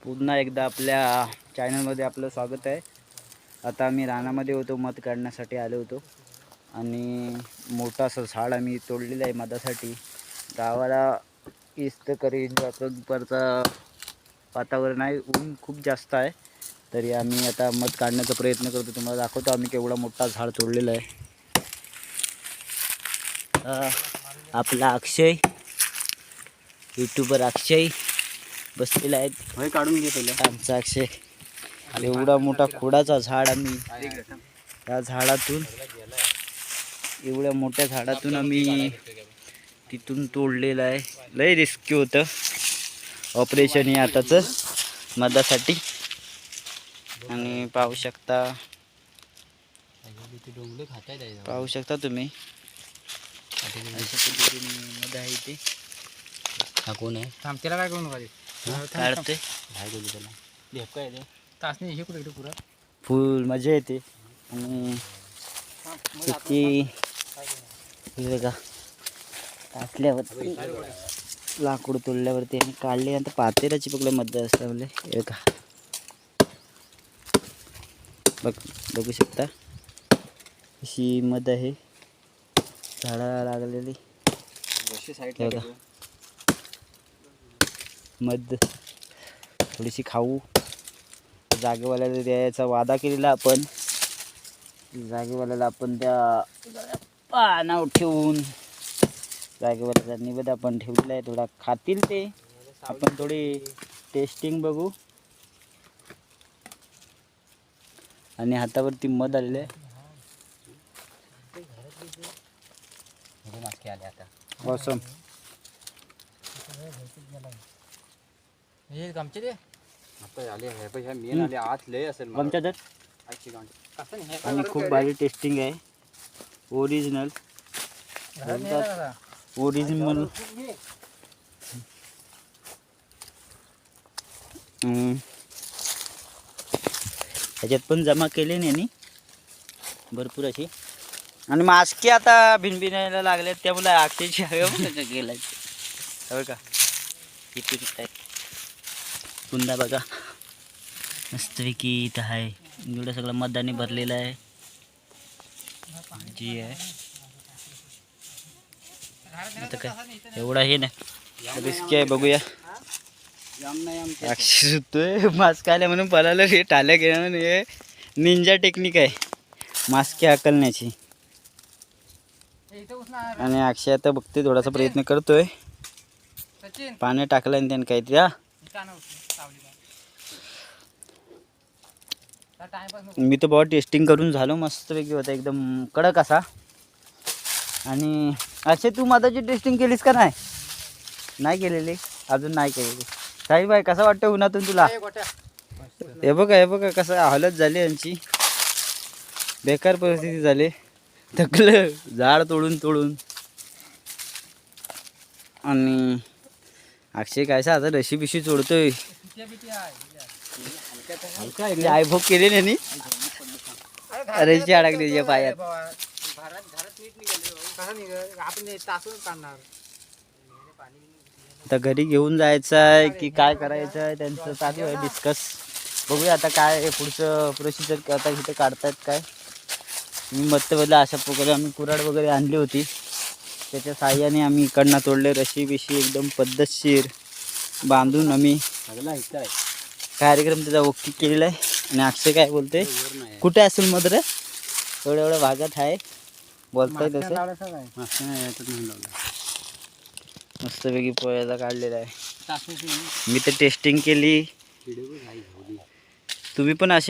पुन्हा एकदा आपल्या चॅनलमध्ये आपलं स्वागत आहे. आता आम्ही रानामध्ये होतो, मध काढण्यासाठी आलो होतो आणि मोठा असं झाड आम्ही तोडलेलं आहे मधासाठी. गावाला इस्त करीन दुपारचा वातावरण आहे, ऊन खूप जास्त आहे. तरी आम्ही आता मध काढण्याचा प्रयत्न करतो. तुम्हाला दाखवतो आम्ही केवढा मोठा झाड तोडलेला आहे. आपला अक्षय, यूट्यूबर अक्षय बसलेला आहे. काढून घे पहिलं. आमचा अक्षय एवढा मोठा खोडाचा झाड आम्ही त्या झाडातून एवढ्या मोठ्या झाडातून आम्ही तिथून तोडलेलं आहे. लय रिस्की होतं ऑपरेशन हे आताचं मधासाठी. आणि पाहू शकता तुम्ही मध आहे ते. हा कोण आहे? त्याला काय करू नका काढते काय बोलू त्याला लेप काय ते तासने हे कुठे पुरा फुल मजा येते. आणि किती बघा टाकल्यावरती लाकूड तोडल्यावरती आणि काढले नंतर पातेराची पकडे मध्य असल्यामुळे हे का बघू शकता अशी मध आहे झाडाला लागलेली. बघा मध थोडीशी खाऊ. जागेवाल्याला द्यायचा वादा केलेला आपण. जागेवाल्याला आपण त्या पानावर ठेवून जागेवाल्याचा निवेद आपण ठेवलेला आहे. थोडा खातील ते, आपण थोडी टेस्टिंग बघू. आणि हातावरती मध आलेले आहे. मास्के आले आता मौसम हे गमचे ते आता आले हे पण मेन आले आत लय असेल गमच्या तर आजची गांड कसं नाही आणि खूप भारी टेस्टिंग आहे. ओरिजिनल ओरिजिनल ह्याच्यात पण जमा केले नाही भरपूर अशी. आणि मास्के आता भिनभिनायला लागले त्यामुळे अक्षयची हवे गेला हवं का किती दिसत आहेत. पुन्हा बघा मस्तपैकी इथं आहे. एवढं सगळं मधाने भरलेलं आहे जी आहे. आता काय एवढा हे नाही रिस्की आहे. बघूया अक्षय सुटतोय मास्क आल्या म्हणून पळालं. हे टाल्या गेल्या म्हणून हे निंजा टेक्निक आहे मास्के हाकलण्याची. आणि अक्षय आता बघते थोडासा प्रयत्न करतोय. पाणी टाकलं आणि त्याने काहीतरी मी तर बहुत टेस्टिंग करून झालो. मस्तपैकी होता एकदम कडक असा. आणि अक्षय तू मधाची टेस्टिंग केलीस का? नाही केलेली अजून नाही केलेली. साहेब बाई कसं वाटतं उन्हातून तुला? हे बघा कसं हालत झाली यांची. बेकार परिस्थिती झाली. थकलं झाड तोडून. आणि अक्षय कायसा आता रशी बिशी चोडतोय. आयभोग केले नाही रशी अडकली त्याच्या पायात. आता घरी घेऊन जायचं आहे की काय करायचं आहे त्यांचं चालू आहे डिस्कस. बघूया आता काय पुढचं प्रोसिजर आता इथे काढतायत काय. मी मत्तवला अशा प्रकारे आम्ही कुऱ्हाड वगैरे आणली होती. त्याच्या साह्याने आम्ही इकडनं तोडले. रशी बिशी एकदम पद्धतशीर बांधून आम्ही कार्यक्रम त्याचा ओके केलेला आहे. आणि अक्षय काय बोलते कुठे असेल मध रे एवढ्या भागात आहे बोलताय तसं. मस्तपैकी पोळ्याचा काढलेला आहे. मी तर टेस्टिंग केली. तुम्ही पण अशी